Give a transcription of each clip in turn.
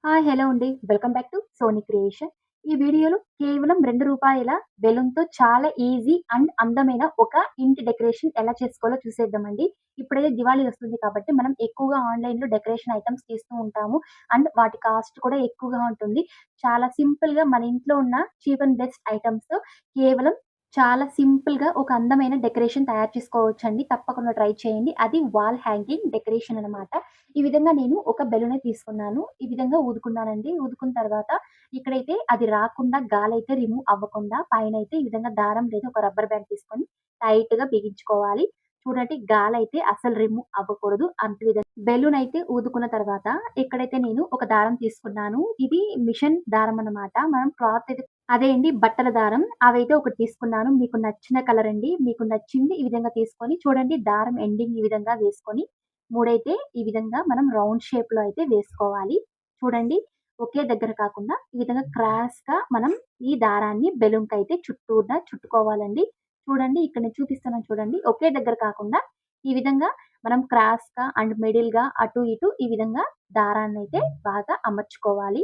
Hello అండి. Welcome back to Sony creation. ఈ వీడియోలో కేవలం రూ. 2 బెలూన్‌తో చాలా ఈజీ అండ్ అందమైన ఒక ఇంటి డెకరేషన్ ఎలా చేసుకోవాలో చూసేద్దామండి. ఇప్పుడైతే దివాళీ వస్తుంది కాబట్టి మనం ఎక్కువగా ఆన్‌లైన్‌లో డెకరేషన్ ఐటెమ్స్ తీస్తూ ఉంటాము. అండ్ వాటి కాస్ట్ కూడా ఎక్కువగా ఉంటుంది. చాలా సింపుల్‌గా మన ఇంట్లో ఉన్న చీప్ అండ్ బెస్ట్ ఐటెమ్స్‌తో కేవలం చాలా సింపుల్‌గా ఒక అందమైన డెకరేషన్ తయారు చేసుకోవచ్చండి. తప్పకుండా ట్రై చేయండి. అది వాల్ హ్యాంగింగ్ డెకరేషన్ అనమాట. ఈ విధంగా నేను ఒక బెలూనే తీసుకున్నాను. ఈ విధంగా ఊదుకున్నానండి. ఊదుకున్న తర్వాత ఇక్కడైతే అది రాకుండా గాలైతే రిమూవ్ అవ్వకుండా పైనైతే ఈ విధంగా దారం లేదా ఒక రబ్బర్ బ్యాండ్ తీసుకొని టైట్‌గా బిగించుకోవాలి. చూడండి గాలైతే అసలు రిమూవ్ అవ్వకూడదు. బెలూన్ అయితే ఊదుకున్న తర్వాత ఇక్కడైతే నేను ఒక దారం తీసుకున్నాను. ఇది మిషన్ దారం అన్నమాట. మనం క్లాత్ అయితే అదే అండి బట్టల దారం. అవైతే ఒకటి తీసుకున్నాను. మీకు నచ్చిన కలర్ అండి. మీకు నచ్చింది ఈ విధంగా తీసుకొని చూడండి దారం ఎండింగ్ ఈ విధంగా వేసుకొని మూడైతే ఈ విధంగా మనం రౌండ్ షేప్‌లో అయితే వేసుకోవాలి. చూడండి ఒకే దగ్గర కాకుండా ఈ విధంగా క్రాస్‌గా మనం ఈ దారాన్ని బెలూన్‌కైతే చుట్టూరా చుట్టుకోవాలండి. చూడండి ఇక్కడ నేను చూపిస్తున్నాను చూడండి. ఒకే దగ్గర కాకుండా ఈ విధంగా మనం క్రాస్‌గా అండ్ మిడిల్‌గా అటు ఇటు ఈ విధంగా దారాన్నయితే బాగా అమర్చుకోవాలి.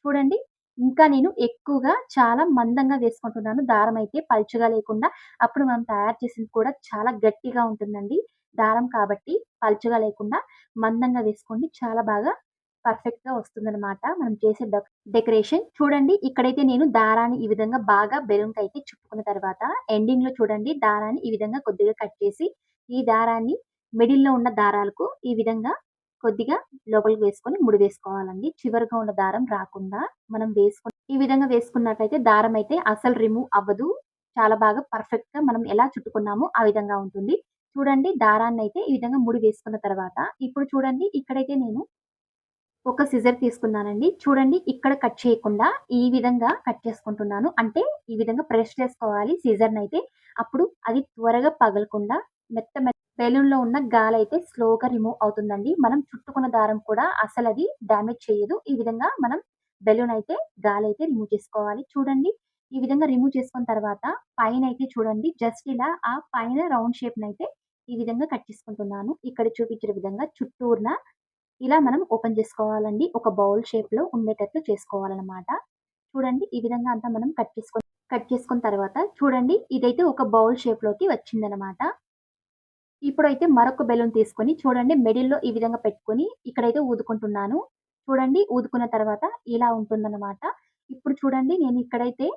చూడండి ఇంకా నేను ఎక్కువగా చాలా మందంగా వేసుకుంటున్నాను. దారం అయితే పల్చగా లేకుండా అప్పుడు మనం తయారు చేసింది కూడా చాలా గట్టిగా ఉంటుందండి. దారం కాబట్టి పల్చగా లేకుండా మందంగా వేసుకోండి. చాలా బాగా పర్ఫెక్ట్‌గా వస్తుందనమాట. మనం చేసే డెకరేషన్. చూడండి ఇక్కడైతే నేను దారాన్ని ఈ విధంగా బాగా బెలూన్‌కైతే చుట్టుకున్న తర్వాత ఎండింగ్‌లో చూడండి దారాన్ని ఈ విధంగా కొద్దిగా కట్ చేసి, ఈ దారాన్ని మిడిల్‌లో ఉన్న దారాలకు ఈ విధంగా కొద్దిగా లోపలికి వేసుకొని ముడి వేసుకోవాలండి. చివరగా ఉన్న దారం రాకుండా మనం ఈ విధంగా వేసుకున్నట్టయితే దారం అయితే అసలు రిమూవ్ అవ్వదు. చాలా బాగా పర్ఫెక్ట్‌గా మనం ఎలా చుట్టుకున్నామో ఆ విధంగా ఉంటుంది. చూడండి దారాన్నయితే ఈ విధంగా ముడి వేసుకున్న తర్వాత, ఇప్పుడు చూడండి ఇక్కడైతే నేను ఒక సిజర్ తీసుకున్నానండి. చూడండి ఇక్కడ కట్ చేయకుండా ఈ విధంగా కట్ చేసుకుంటున్నాను. అంటే ఈ విధంగా ప్రెస్ చేసుకోవాలి సిజర్‌నయితే. అప్పుడు అది త్వరగా పగలకుండా బెలూన్‌లో ఉన్న గాలైతే స్లోగా రిమూవ్ అవుతుందండి. మనం చుట్టుకున్న దారం కూడా అసలది డ్యామేజ్ చేయదు. ఈ విధంగా మనం బెలూన్ అయితే గాలైతే రిమూవ్ చేసుకోవాలి. చూడండి ఈ విధంగా రిమూవ్ చేసుకున్న తర్వాత పైనైతే చూడండి జస్ట్ ఇలా ఆ పైన రౌండ్ షేప్‌నయితే ఈ విధంగా కట్ చేసుకుంటున్నాను. ఇక్కడ చూపించిన విధంగా చుట్టూరున ఇలా మనం ఓపెన్ చేసుకోవాలండి. ఒక బౌల్ షేప్‌లో ఉండేటట్టు చేసుకోవాలనమాట. చూడండి ఈ విధంగా అంతా మనం కట్ చేసుకున్న తర్వాత చూడండి ఇదైతే ఒక బౌల్ షేప్‌లోకి వచ్చిందనమాట. ఇప్పుడైతే మరొక బెలూన్ తీసుకొని చూడండి మిడిల్‌లో ఈ విధంగా పెట్టుకొని ఇక్కడైతే ఊదుకుంటున్నాను. చూడండి ఊదుకున్న తర్వాత ఇలా ఉంటుందనమాట. ఇప్పుడు చూడండి నేను ఇక్కడైతే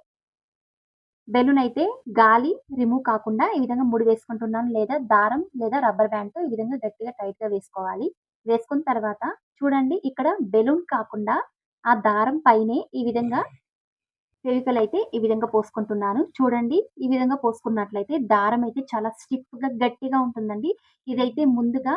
బెలూన్ అయితే గాలి రిమూవ్ కాకుండా ఈ విధంగా ముడి వేసుకుంటున్నాను. లేదా దారం లేదా రబ్బర్ బ్యాండ్‌తో ఈ విధంగా గట్టిగా టైట్‌గా వేసుకోవాలి. వేసుకున్న తర్వాత చూడండి ఇక్కడ బెలూన్ కాకుండా ఆ దారం పైనే ఈ విధంగా ఫెవికాల్ అయితే ఈ విధంగా పోసుకుంటున్నాను. చూడండి ఈ విధంగా పోసుకున్నట్లయితే దారం అయితే చాలా స్టిఫ్‌గా గట్టిగా ఉంటుందండి. ఇదైతే ముందుగా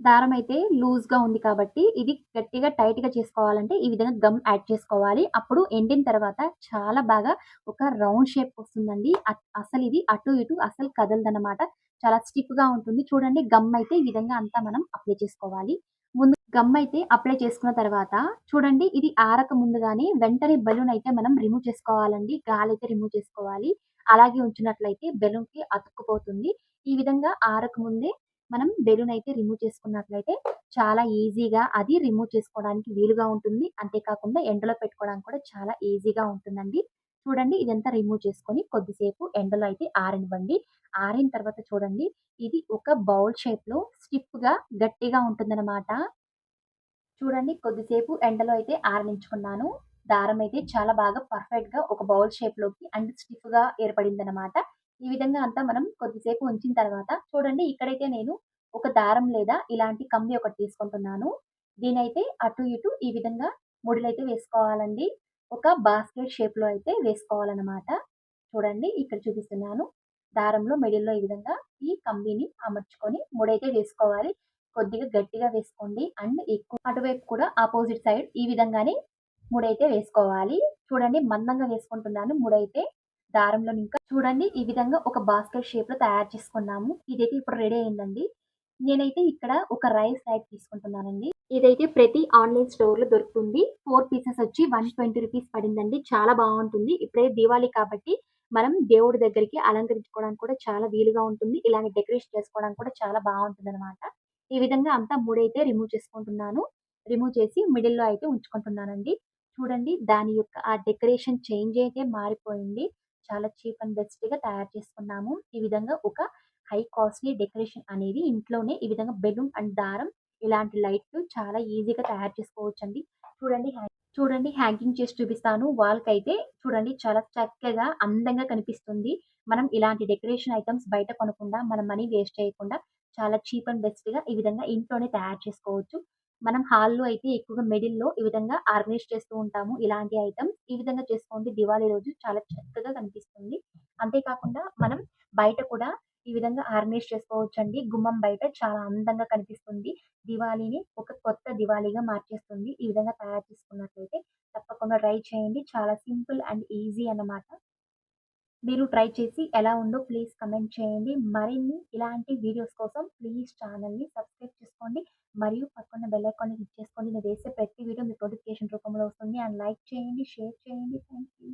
దారం అయితే లూజ్‌గా ఉంది కాబట్టి ఇది గట్టిగా టైట్‌గా చేసుకోవాలంటే ఈ విధంగా గమ్ యాడ్ చేసుకోవాలి. అప్పుడు ఎండిన తర్వాత చాలా బాగా ఒక రౌండ్ షేప్ వస్తుందండి. అసలిది అటు ఇటు అసలు కదలదనమాట. చాలా స్టిఫ్‌గా ఉంటుంది. చూడండి గమ్ అయితే ఈ విధంగా అంతా మనం అప్లై చేసుకోవాలి. గమ్ అయితే అప్లై చేసుకున్న తర్వాత చూడండి ఇది ఆరక ముందుగానే వెంటనే బెలూన్ అయితే మనం రిమూవ్ చేసుకోవాలండి. గాలైతే రిమూవ్ చేసుకోవాలి. అలాగే ఉంచినట్లయితే బెలూన్‌కి అతుక్కుపోతుంది. ఈ విధంగా ఆరక ముందే మనం బెలూన్ అయితే రిమూవ్ చేసుకున్నట్లయితే చాలా ఈజీగా అది రిమూవ్ చేసుకోవడానికి వీలుగా ఉంటుంది. అంతేకాకుండా ఎండలో పెట్టుకోవడానికి కూడా చాలా ఈజీగా ఉంటుందండి. చూడండి ఇదంతా రిమూవ్ చేసుకొని కొద్దిసేపు ఎండలో అయితే ఆరనివ్వండి. ఆరిన తర్వాత చూడండి ఇది ఒక బౌల్ షేప్‌లో స్టిఫ్‌గా గట్టిగా ఉంటుందనమాట. చూడండి కొద్దిసేపు ఎండలో అయితే ఆరనించుకున్నాను. దారం అయితే చాలా బాగా పర్ఫెక్ట్‌గా ఒక బౌల్ షేప్‌లోకి అండ్ స్టిఫ్‌గా ఏర్పడిందనమాట. ఈ విధంగా అంతా మనం కొద్దిసేపు ఉంచిన తర్వాత చూడండి ఇక్కడైతే నేను ఒక దారం లేదా ఇలాంటి కమ్మి ఒకటి తీసుకుంటున్నాను. దీనైతే అటు ఇటు ఈ విధంగా ముడులైతే వేసుకోవాలండి. ఒక బాస్కెట్ షేప్‌లో అయితే వేసుకోవాలనమాట. చూడండి ఇక్కడ చూపిస్తున్నాను. దారంలో మిడిల్‌లో ఈ విధంగా ఈ కంబిని అమర్చుకొని ముడైతే వేసుకోవాలి. కొద్దిగా గట్టిగా వేసుకోండి. అండ్ అటువైపు కూడా అపోజిట్ సైడ్ ఈ విధంగానే ముడైతే వేసుకోవాలి. చూడండి మందంగా వేసుకుంటున్నాను ముడైతే. దారంలో ఇంకా చూడండి ఈ విధంగా ఒక బాస్కెట్ షేప్‌లో తయారు చేసుకున్నాము. ఇదైతే ఇప్పుడు రెడీ అయిందండి. నేనైతే ఇక్కడ ఒక రైస్ బ్యాగ్ తీసుకుంటున్నానండి. ఇదైతే ప్రతి ఆన్‌లైన్ స్టోర్‌లో దొరుకుతుంది. 4 పీసెస్ వచ్చి రూ. 120 పడిందండి. చాలా బావుంటుంది. ఇప్పుడే దీవాళి కాబట్టి మనం దేవుడి దగ్గరికి అలంకరించుకోవడానికి కూడా చాలా వీలుగా ఉంటుంది. ఇలాంటి డెకరేషన్ చేసుకోవడానికి కూడా చాలా బావుంటుందనమాట. ఈ విధంగా అంతా ముడైతే రిమూవ్ చేసుకుంటున్నాను. రిమూవ్ చేసి మిడిల్‌లో అయితే ఉంచుకుంటున్నానండి. చూడండి దాని యొక్క ఆ డెకరేషన్ చేంజ్ అయితే మారిపోయింది. చాలా చీప్ అండ్ బెస్ట్‌గా తయారు చేసుకున్నాము. ఈ విధంగా ఒక హై కాస్ట్‌లీ డెకరేషన్ అనేది ఇంట్లోనే ఈ విధంగా బెలూన్ అండ్ దారం ఇలాంటి లైట్లు చాలా ఈజీగా తయారు చేసుకోవచ్చండి. చూడండి చూడండి హ్యాంగింగ్ చేసి చూపిస్తాను. వాల్‌కైతే చూడండి చాలా చక్కగా అందంగా కనిపిస్తుంది. మనం ఇలాంటి డెకరేషన్ ఐటెమ్స్ బయట కొనకుండా మన మనీ వేస్ట్ చేయకుండా చాలా చీప్ అండ్ బెస్ట్‌గా ఈ విధంగా ఇంట్లోనే తయారు చేసుకోవచ్చు. మనం హాల్‌లో అయితే ఎక్కువగా మిడిల్‌లో ఈ విధంగా ఆర్గనైజ్ చేస్తూ ఉంటాము. ఇలాంటి ఐటెమ్స్ ఈ విధంగా చేసుకోండి దివాళీ రోజు చాలా చక్కగా కనిపిస్తుంది. అంతే కాకుండా మనం బయట కూడా ఈ విధంగా ఆర్గనైజ్ చేసుకోవచ్చండి. గుమ్మం బయట చాలా అందంగా కనిపిస్తుంది. దివాళీని ఒక కొత్త దివాళీగా మార్చేస్తుంది. ఈ విధంగా తయారు చేసుకున్నట్లయితే తప్పకుండా ట్రై చేయండి. చాలా సింపుల్ అండ్ ఈజీ అన్నమాట. మీరు ట్రై చేసి ఎలా ఉందో ప్లీజ్ కమెంట్ చేయండి. మరిన్ని ఇలాంటి వీడియోస్ కోసం ప్లీజ్ ఛానెల్‌ని సబ్స్క్రైబ్ చేసుకోండి. మరియు పక్కన బెల్ ఐకాన్‌ని క్లిక్ చేసుకోండి. నేను వేసే ప్రతి వీడియో మీకు నోటిఫికేషన్ రూపంలో వస్తుంది. అండ్ లైక్ చేయండి, షేర్ చేయండి. Thank you.